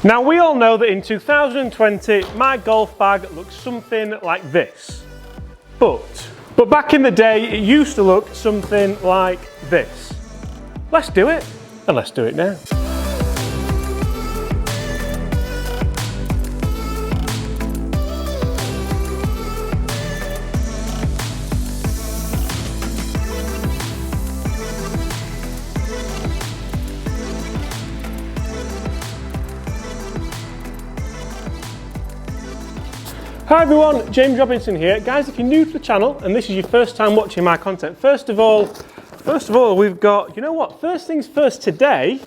Now we all know that in 2020 my golf bag looks something like this, but back in the day it used to look something like this. Let's do it, and let's do it now. Hi everyone, James Robinson here. Guys, if you're new to the channel and this is your first time watching my content, first of all, we've got, you know what, first things first, today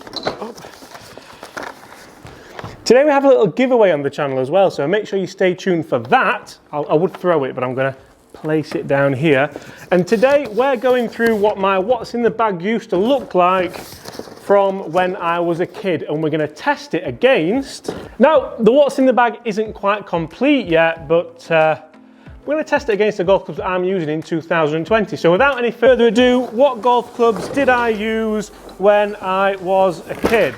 we have a little giveaway on the channel as well, so make sure you stay tuned for that. I would throw it, but I'm gonna place it down here. And today we're going through what my what's in the bag used to look like from when I was a kid, and we're going to test it against. Now, the what's in the bag isn't quite complete yet, but we're going to test it against the golf clubs that I'm using in 2020. So without any further ado, what golf clubs did I use when I was a kid?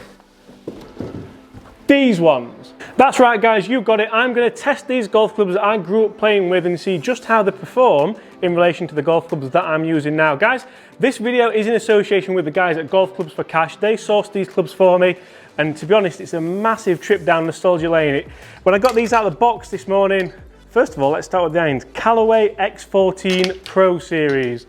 These ones. That's right guys, you got it. I'm going to test these golf clubs that I grew up playing with and see just how they perform in relation to the golf clubs that I'm using now. Guys, this video is in association with the guys at Golf Clubs for Cash. They sourced these clubs for me, and to be honest, it's a massive trip down nostalgia lane. When I got these out of the box this morning, first of all, let's start with the irons. Callaway X14 Pro Series.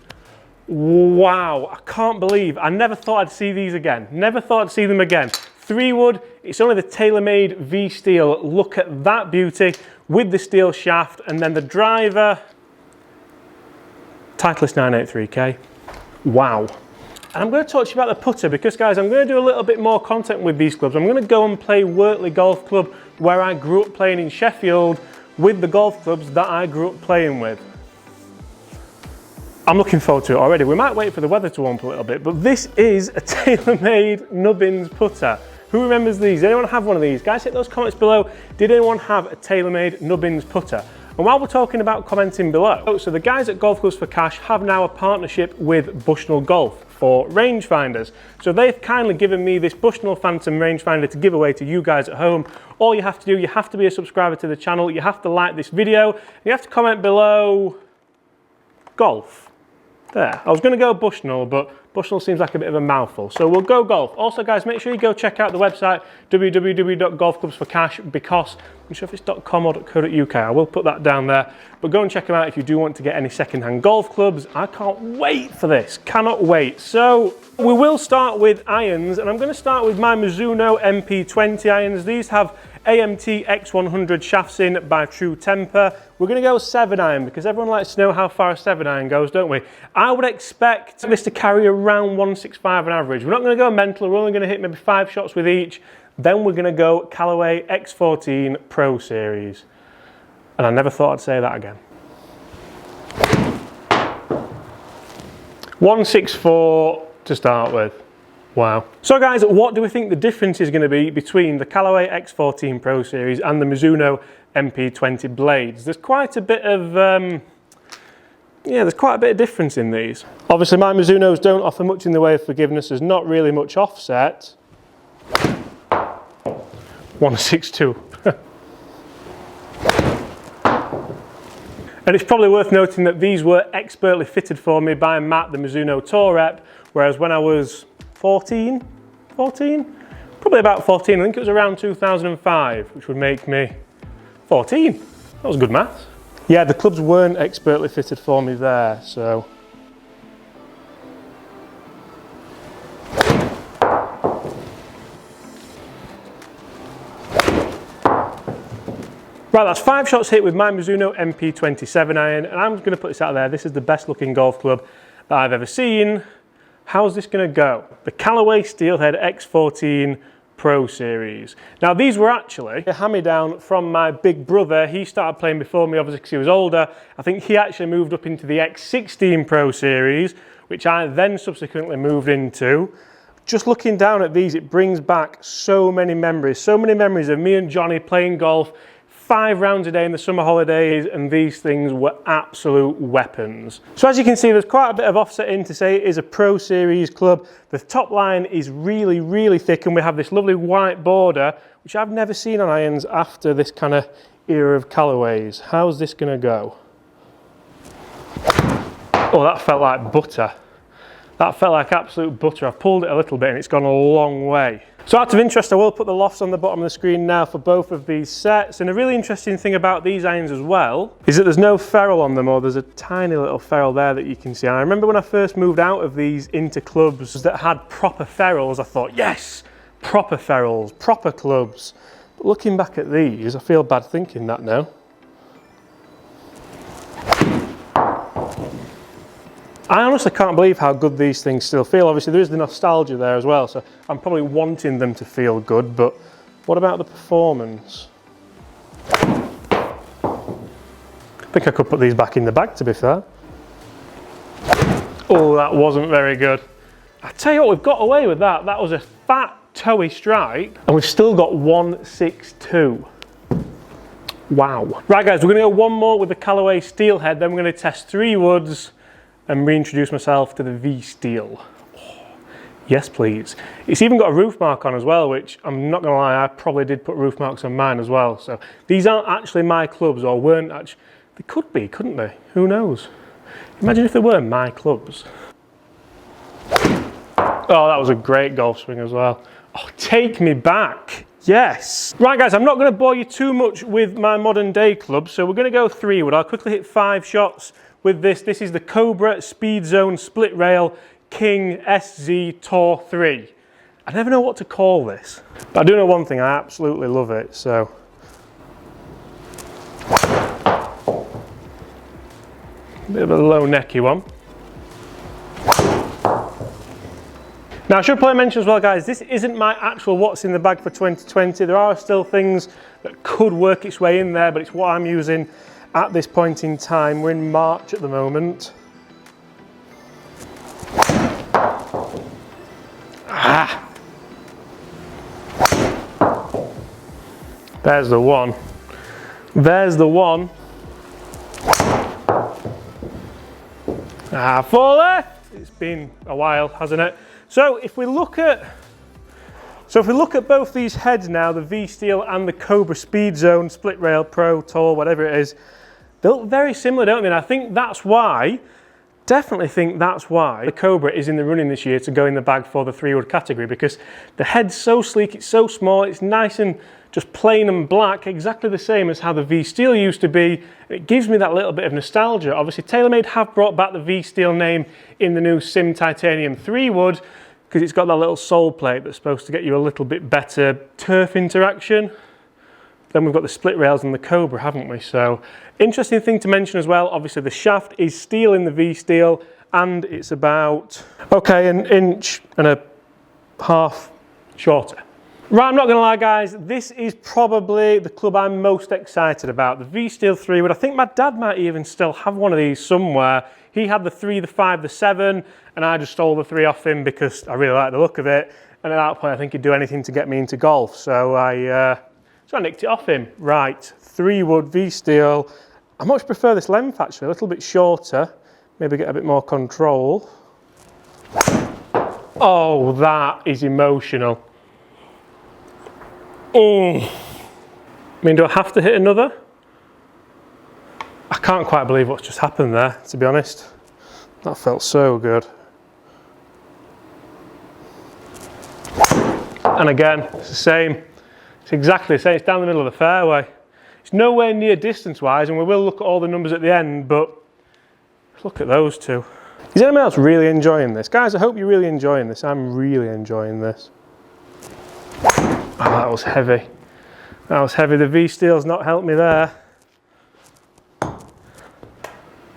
Wow, I can't believe, I never thought I'd see these again. Never thought I'd see them again. 3-wood, it's only the TaylorMade V Steel. Look at that beauty with the steel shaft, and then the driver, Titleist 983K. Wow. And I'm going to talk to you about the putter because, guys, I'm going to do a little bit more content with these clubs. I'm going to go and play Wortley Golf Club, where I grew up playing in Sheffield, with the golf clubs that I grew up playing with. I'm looking forward to it already. We might wait for the weather to warm up a little bit, but this is a TaylorMade Nubbins putter. Who remembers these? Did anyone have one of these? Guys, hit those comments below. Did anyone have a TaylorMade Nubbins putter? And while we're talking about commenting below, so the guys at Golf Clubs for Cash have now a partnership with Bushnell Golf for rangefinders. So they've kindly given me this Bushnell Phantom rangefinder to give away to you guys at home. All you have to do, you have to be a subscriber to the channel, you have to like this video, you have to comment below golf. There, I was going to go Bushnell, but Bushnell seems like a bit of a mouthful, so we'll go golf. Also guys, make sure you go check out the website www.golfclubsforcash, because I'm not sure if it's .com or .co.uk. I will put that down there, but go and check them out if you do want to get any second-hand golf clubs. I can't wait for this, cannot wait. So we will start with irons, and I'm going to start with my Mizuno MP20 irons. These have AMT X100 shafts in by True Temper. We're going to go 7-iron because everyone likes to know how far a 7-iron goes, don't we? I would expect this to carry around 165 on average. We're not going to go mental, we're only going to hit maybe 5 shots with each. Then we're going to go Callaway X14 Pro Series. And I never thought I'd say that again. 164 to start with. Wow. So guys, what do we think the difference is going to be between the Callaway X14 Pro Series and the Mizuno MP20 blades? There's quite a bit of there's quite a bit of difference in these. Obviously my Mizunos don't offer much in the way of forgiveness. There's not really much offset. 162. And it's probably worth noting that these were expertly fitted for me by Matt, the Mizuno tour rep, whereas when I was 14, probably about 14, I think it was around 2005, which would make me 14. That was good maths. Yeah, the clubs weren't expertly fitted for me there, so. Right, that's 5 shots hit with my Mizuno MP27 iron, and I'm going to put this out there. This is the best looking golf club that I've ever seen. How's this going to go? The Callaway Steelhead X14 Pro Series. Now these were actually a hand-me-down from my big brother. He started playing before me, obviously because he was older. I think he actually moved up into the X16 Pro Series, which I then subsequently moved into. Just looking down at these, it brings back so many memories of me and Johnny playing golf 5 rounds a day in the summer holidays, and these things were absolute weapons. So as you can see, there's quite a bit of offset in to say it is a Pro Series club. The top line is really, really thick, and we have this lovely white border which I've never seen on irons after this kind of era of colourways. How's this going to go? Oh, that felt like butter. That felt like absolute butter. I've pulled it a little bit and it's gone a long way. So out of interest, I will put the lofts on the bottom of the screen now for both of these sets. And a really interesting thing about these irons as well is that there's no ferrule on them, or there's a tiny little ferrule there that you can see. And I remember when I first moved out of these into clubs that had proper ferrules, I thought, yes, proper ferrules, proper clubs. But looking back at these, I feel bad thinking that now. I honestly can't believe how good these things still feel. Obviously there is the nostalgia there as well, so I'm probably wanting them to feel good, but what about the performance? I think I could put these back in the bag, to be fair. Oh, that wasn't very good. I tell you what, we've got away with that. That was a fat toey strike, and we've still got 162. Wow. Right guys, we're gonna go one more with the Callaway Steelhead, then we're gonna test 3 woods and reintroduce myself to the V-Steel. Oh, yes, please. It's even got a roof mark on as well, which I'm not gonna lie, I probably did put roof marks on mine as well. So these aren't actually my clubs, or weren't actually. They could be, couldn't they? Who knows? Imagine if they were my clubs. Oh, that was a great golf swing as well. Oh, take me back. Yes. Right guys, I'm not gonna bore you too much with my modern day clubs, so we're gonna go 3 wood. I'll quickly hit 5 shots with this. This is the Cobra Speed Zone Split Rail King SZ Tour 3. I never know what to call this, but I do know one thing, I absolutely love it, so. Bit of a low necky one. Now I should probably mention as well guys, this isn't my actual what's in the bag for 2020. There are still things that could work its way in there, but it's what I'm using at this point in time. We're in March at the moment. Ah. There's the one. There's the one. Ah, 4 left. It's been a while, hasn't it? So if we look at both these heads now, the V-Steel and the Cobra Speed Zone Split Rail Pro Tour, whatever it is, they look very similar, don't they? And I think that's why, definitely think that's why the Cobra is in the running this year to go in the bag for the 3 wood category, because the head's so sleek, it's so small, it's nice and just plain and black, exactly the same as how the V-Steel used to be. It gives me that little bit of nostalgia. Obviously TaylorMade have brought back the V-Steel name in the new Sim Titanium 3 wood, because it's got that little sole plate that's supposed to get you a little bit better turf interaction. Then we've got the split rails and the Cobra, haven't we? So, interesting thing to mention as well, obviously the shaft is steel in the V-Steel, and it's about, okay, 1.5 inches shorter. Right, I'm not gonna lie guys, this is probably the club I'm most excited about. The V-Steel 3 wood. I think my dad might even still have one of these somewhere. He had the 3, the 5, the 7, and I just stole the 3 off him because I really like the look of it. And at that point, I think he'd do anything to get me into golf. So I nicked it off him. Right, 3 wood V-Steel. I much prefer this length actually, a little bit shorter. Maybe get a bit more control. Oh, that is emotional. I mean, do I have to hit another? I can't quite believe what's just happened there, to be honest. That felt so good. And again, it's the same. It's exactly the same. It's down the middle of the fairway. It's nowhere near distance-wise, and we will look at all the numbers at the end, but look at those two. Is anyone else really enjoying this? Guys, I hope you're really enjoying this. I'm really enjoying this. Oh, that was heavy. That was heavy. The V-Steel's not helped me there.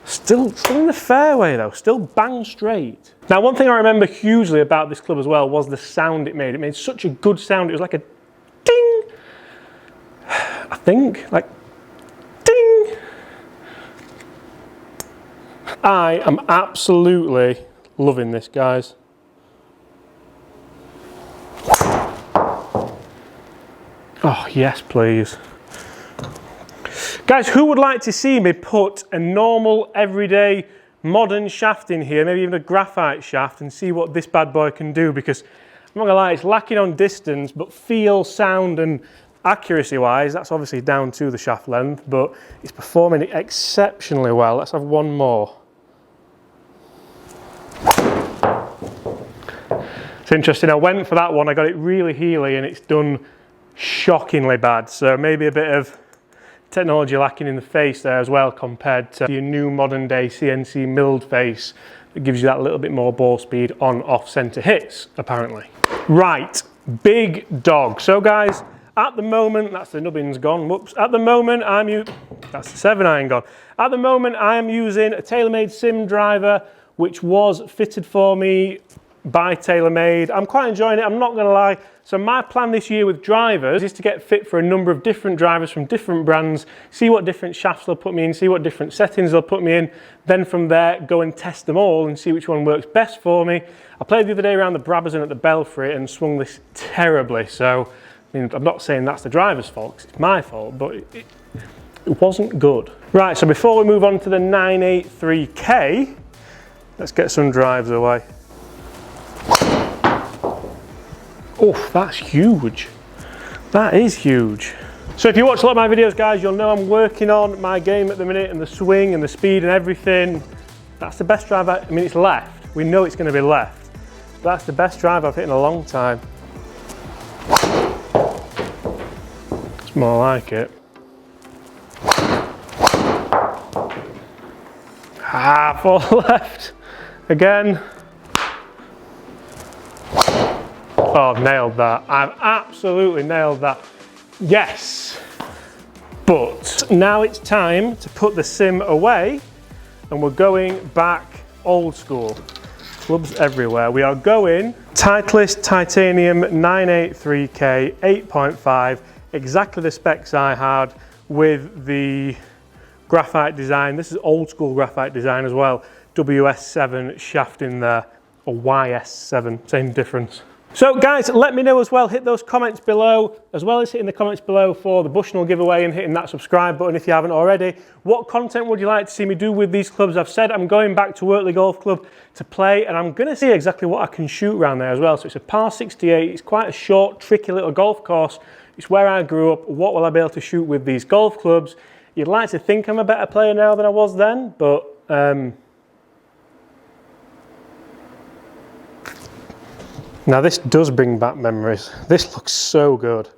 Still in the fairway though, still bang straight. Now one thing I remember hugely about this club as well was the sound it made. It made such a good sound. It was like a ding, I think, like ding. I am absolutely loving this, guys. Oh yes, please. Guys, who would like to see me put a normal, everyday, modern shaft in here, maybe even a graphite shaft, and see what this bad boy can do? Because I'm not gonna lie, it's lacking on distance, but feel, sound and accuracy wise, that's obviously down to the shaft length, but it's performing exceptionally well. Let's have one more. It's interesting, I went for that one, I got it really heely and it's done shockingly bad. So maybe a bit of technology lacking in the face there as well, compared to your new modern day CNC milled face that gives you that little bit more ball speed on off center hits, apparently. Right, big dog. So guys, at the moment, that's the nubbins gone, whoops. At the moment, that's the 7-iron gone. At the moment, I am using a TaylorMade sim driver, which was fitted for me by TaylorMade. I'm quite enjoying it, I'm not gonna lie. So my plan this year with drivers is to get fit for a number of different drivers from different brands, see what different shafts they'll put me in, see what different settings they'll put me in, then from there go and test them all and see which one works best for me. I played the other day around the Brabazon at the Belfry and swung this terribly, so I mean, I'm not saying that's the driver's fault, 'cause it's my fault, but it wasn't good. Right, so before we move on to the 983K, let's get some drives away. Oh, that's huge. That is huge. So if you watch a lot of my videos, guys, you'll know I'm working on my game at the minute and the swing and the speed and everything. That's the best drive, I mean, it's left. We know it's going to be left. But that's the best drive I've hit in a long time. It's more like it. Ah, for left. Again. Oh, I've nailed that. I've absolutely nailed that. Yes. But now it's time to put the sim away and we're going back old school. Clubs everywhere. We are going Titleist Titanium 983K 8.5, exactly the specs I had with the graphite design. This is old school graphite design as well. WS7 shaft in there, or YS7, same difference. So guys, let me know as well, hit those comments below, as well as hitting the comments below for the Bushnell giveaway and hitting that subscribe button if you haven't already. What content would you like to see me do with these clubs? I've said I'm going back to Wortley Golf Club to play, and I'm going to see exactly what I can shoot around there as well. So it's a par 68, it's quite a short, tricky little golf course. It's where I grew up. What will I be able to shoot with these golf clubs? You'd like to think I'm a better player now than I was then, but now this does bring back memories. This looks so good.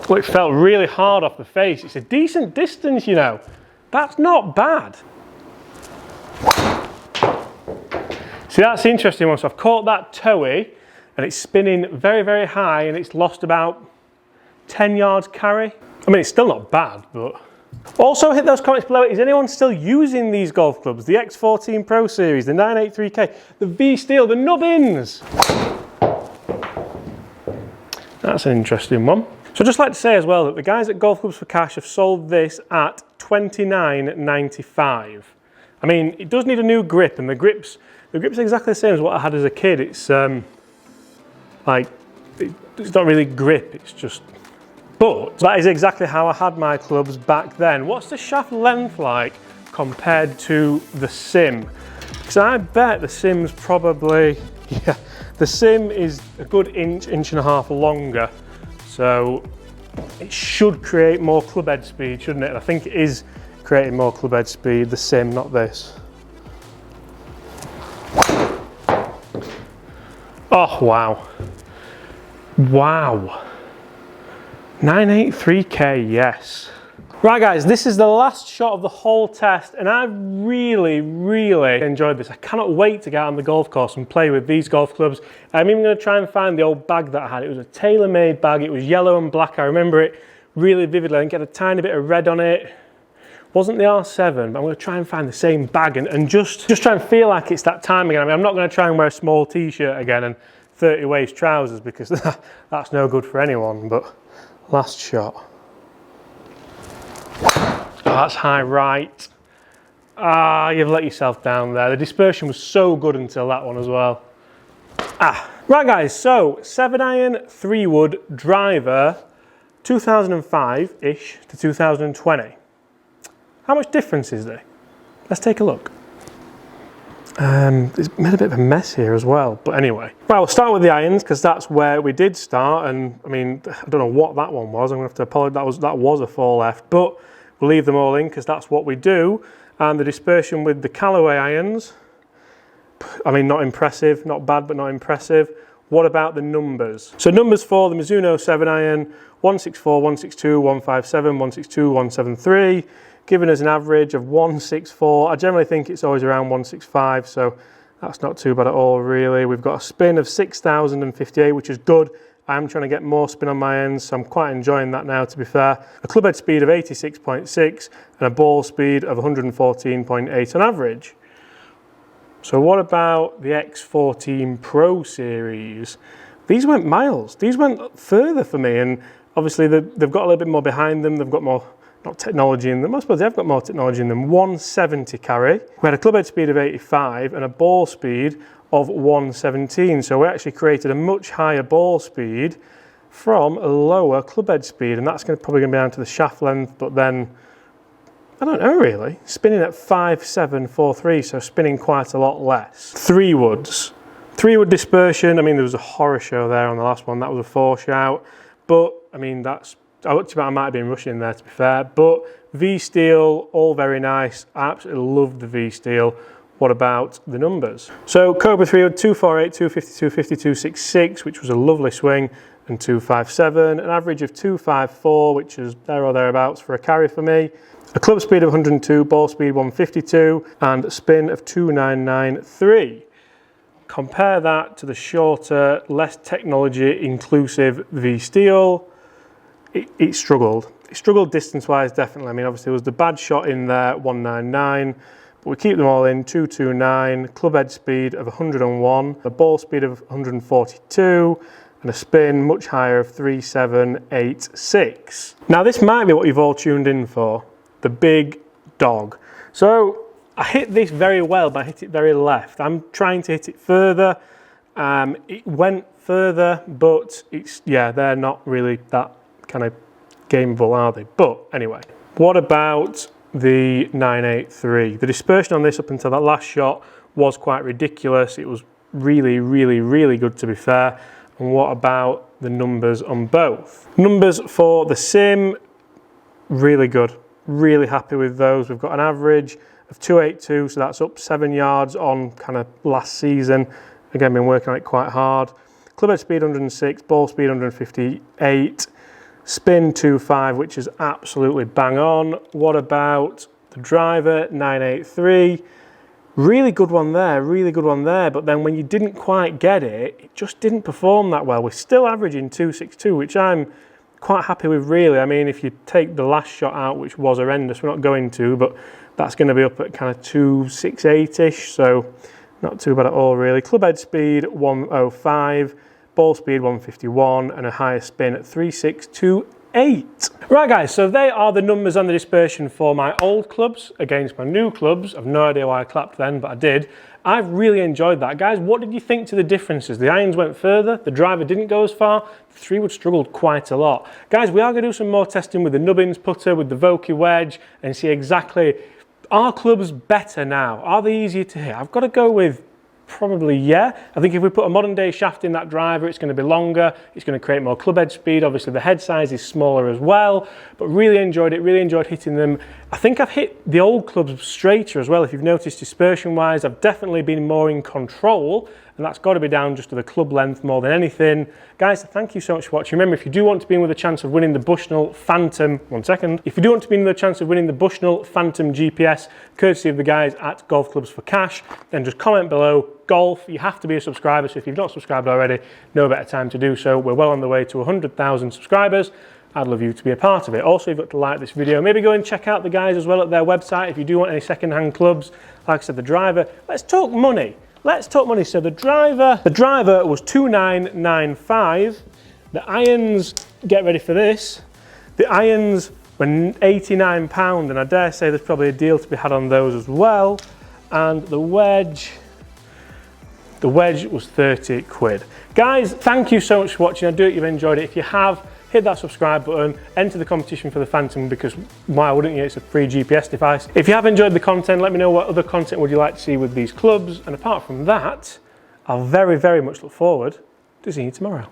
Well, it felt really hard off the face. It's a decent distance, you know. That's not bad. See, that's the interesting one. So I've caught that toey and it's spinning very, very high and it's lost about 10 yards carry. I mean, it's still not bad, but... Also hit those comments below. Is anyone still using these golf clubs? The X14 Pro Series, the 983K, the V-Steel, the nubbins. That's an interesting one. So I'd just like to say as well that the guys at Golf Clubs for Cash have sold this at $29.95. I mean, it does need a new grip, and the grip's exactly the same as what I had as a kid. It's like, it's not really grip, it's just... But that is exactly how I had my clubs back then. What's the shaft length like compared to the sim? Because I bet the sim's probably, yeah, the sim is a good inch, inch and a half longer. So it should create more club head speed, shouldn't it? And I think it is creating more club head speed, the sim, not this. Oh, wow. Wow. 983K, yes. Right guys, this is the last shot of the whole test and I really, really enjoyed this. I cannot wait to get out on the golf course and play with these golf clubs. I'm even going to try and find the old bag that I had. It was a TaylorMade bag, it was yellow and black, I remember it really vividly. I think it had a tiny bit of red on it. Wasn't the R7, but I'm going to try and find the same bag and just try and feel like it's that time again. I mean, I'm not going to try and wear a small t-shirt again and 30 waist trousers because that's no good for anyone, but last shot. Oh, that's high right. Ah, you've let yourself down there. The dispersion was so good until that one as well. Ah, right guys, so 7-iron 3-wood driver, 2005-ish to 2020. How much difference is there? Let's take a look. It's made a bit of a mess here as well, but anyway. Right, we'll start with the irons because that's where we did start, and I mean, I don't know what that one was. I'm gonna have to apologise. That was a 4 left, but we'll leave them all in because that's what we do. And the dispersion with the Callaway irons, I mean, not impressive, not bad, but not impressive. What about the numbers? So numbers for the Mizuno 7 iron, 164, 162, 157, 162, 173. Giving us an average of 164. I generally think it's always around 165, so that's not too bad at all, really. We've got a spin of 6,058, which is good. I am trying to get more spin on my ends, so I'm quite enjoying that now, to be fair. A club head speed of 86.6 and a ball speed of 114.8 on average. So what about the X14 Pro Series? These went miles. These went further for me, and obviously they've got a little bit more behind them. They've got more, not technology in them, I suppose they've got more technology in them. 170 carry. We had a club head speed of 85 and a ball speed of 117. So we actually created a much higher ball speed from a lower club head speed, and that's probably going to be down to the shaft length, but then, I don't know really. Spinning at 5743, so spinning quite a lot less. 3 woods. 3 wood dispersion, I mean, there was a horror show there on the last one. That was a 4 shout, but I mean, I looked about, I might have been rushing there, to be fair, but V-Steel, all very nice. I absolutely loved the V-Steel. What about the numbers? So Cobra 3 wood, 248, 252, 52, 66, which was a lovely swing, and 257, an average of 254, which is there or thereabouts for a carry for me. A club speed of 102, ball speed 152, and a spin of 2993. Compare that to the shorter, less technology inclusive V-Steel. It struggled. It struggled distance-wise, definitely. I mean, obviously there was the bad shot in there, 199, but we keep them all in, 229, club head speed of 101, a ball speed of 142, and a spin much higher of 3786. Now this might be what you've all tuned in for, the big dog. So I hit this very well, but I hit it very left. I'm trying to hit it further. It went further, but they're not really that kind of gameable, are they? But anyway, what about the 983? The dispersion on this up until that last shot was quite ridiculous. It was really, really, really good, to be fair. And what about the numbers on both? Numbers for the Sim, really good. Really happy with those. We've got an average of 282, so that's up 7 yards on kind of last season. Again, been working on it quite hard. Club head speed 106, ball speed 158, spin 25, which is absolutely bang on. What about the driver 983? Really good one there, really good one there, but then when you didn't quite get it, it just didn't perform that well. We're still averaging 262, which I'm quite happy with, really. I mean, if you take the last shot out, which was horrendous, we're not going to, but that's going to be up at kind of 268-ish, so not too bad at all, really. Club head speed 105, ball speed 151, and a higher spin at 3628. Right guys, so they are the numbers and the dispersion for my old clubs against my new clubs. I've no idea why I clapped then, but I did. I've really enjoyed that. Guys, what did you think to the differences? The irons went further, the driver didn't go as far, the 3 wood struggled quite a lot. Guys, we are going to do some more testing with the Nubbins putter, with the Vokey wedge, and see exactly, are clubs better now? Are they easier to hit? I've got to go with probably yeah. I think if we put a modern day shaft in that driver, it's going to be longer, it's going to create more club head speed. Obviously the head size is smaller as well, but really enjoyed it, really enjoyed hitting them. I think I've hit the old clubs straighter as well. If you've noticed, dispersion wise, I've definitely been more in control, and that's got to be down just to the club length more than anything. Guys, thank you so much for watching. Remember, if you do want to be in with a chance of winning the Bushnell Phantom, if you do want to be in with a chance of winning the Bushnell Phantom GPS, courtesy of the guys at Golf Clubs for Cash, then just comment below, golf. You have to be a subscriber, so if you've not subscribed already, no better time to do so. We're well on the way to 100,000 subscribers. I'd love you to be a part of it. Also, you've got to like this video. Maybe go and check out the guys as well at their website if you do want any second-hand clubs. Like I said, the driver. Let's talk money. Let's talk money. So the driver was 2995. The irons, get ready for this. The irons were £89, and I dare say there's probably a deal to be had on those as well. And the wedge The wedge was 30 quid. Guys, thank you so much for watching. I do hope you've enjoyed it. If you have, hit that subscribe button, enter the competition for the Phantom, because why wouldn't you? It's a free GPS device. If you have enjoyed the content, let me know what other content would you like to see with these clubs. And apart from that, I'll very, very much look forward to seeing you tomorrow.